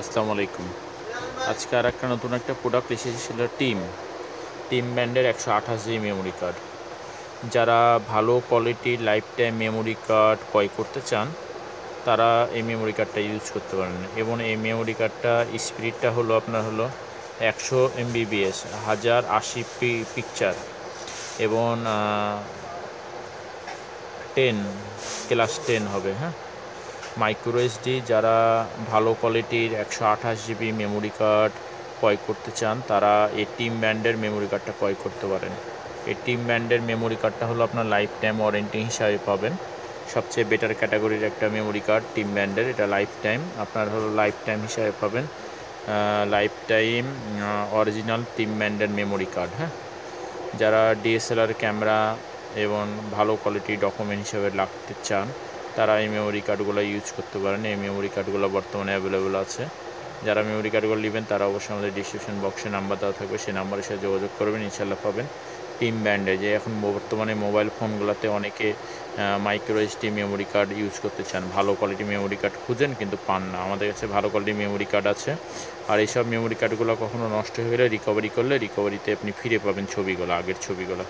আসসালামু আলাইকুম। আজকে আর একটা নতুন একটা প্রোডাক্ট এসেছিল টিম ব্র্যান্ডের 128 জিবি মেমোরি কার্ড। যারা ভালো কোয়ালিটির লাইফ টাইম মেমোরি কার্ড ক্রয় করতে চান তারা এই মেমোরি কার্ডটা ইউজ করতে পারেন, এবং এই মেমোরি কার্ডটা স্পিডটা হলো আপনার 100 MBps 1080 পিকচার, এবং 10 ক্লাস 10 হবে। হ্যাঁ, মাইক্রো এসডি। যারা ভালো কোয়ালিটির 128 জিবি মেমোরি কার্ড ক্রয় করতে চান তারা এই টিম ব্র্যান্ডের মেমোরি কার্ডটা ক্রয় করতে পারেন। এই টিম ব্র্যান্ডের মেমোরি কার্ডটা হলো আপনার লাইফ টাইম ওয়ারেন্টি হিসাবে পাবেন। সবচেয়ে বেটার ক্যাটাগরির একটা মেমোরি কার্ড টিম ব্র্যান্ডের, এটা লাইফ টাইম আপনার লাইফ টাইম হিসাবে পাবেন। লাইফ টাইম অরিজিনাল টিম ব্র্যান্ডের মেমোরি কার্ড। হ্যাঁ, যারা ডিএসএলআর ক্যামেরা এবং ভালো কোয়ালিটির ডকুমেন্ট হিসেবে রাখতে চান তারা এই মেমোরি কার্ডগুলো ইউজ করতে পারেন। এই মেমোরি কার্ডগুলো বর্তমানে অ্যাভেলেবেল আছে। যারা মেমোরি কার্ডগুলো নেবেন তারা অবশ্যই আমাদের ডিসক্রিপশন বক্সে নাম্বার দেওয়া থাকবে, সেই নাম্বারের সাথে যোগাযোগ করবেন, ইনশাল্লাহ পাবেন। টিম ব্র্যান্ডে যে এখন বর্তমানে মোবাইল ফোনগুলোতে অনেকে micro SD memory card use করতে চান, ভালো কোয়ালিটি মেমোরি কার্ড খুঁজেন কিন্তু পান না। আমাদের কাছে ভালো কোয়ালিটি মেমোরি কার্ড আছে, আর এইসব মেমোরি কার্ডগুলো কখনো নষ্ট হয়ে গেলে রিকভারি করলে রিকভারিতে আপনি ফিরে পাবেন ছবিগুলো, আগের ছবিগুলো।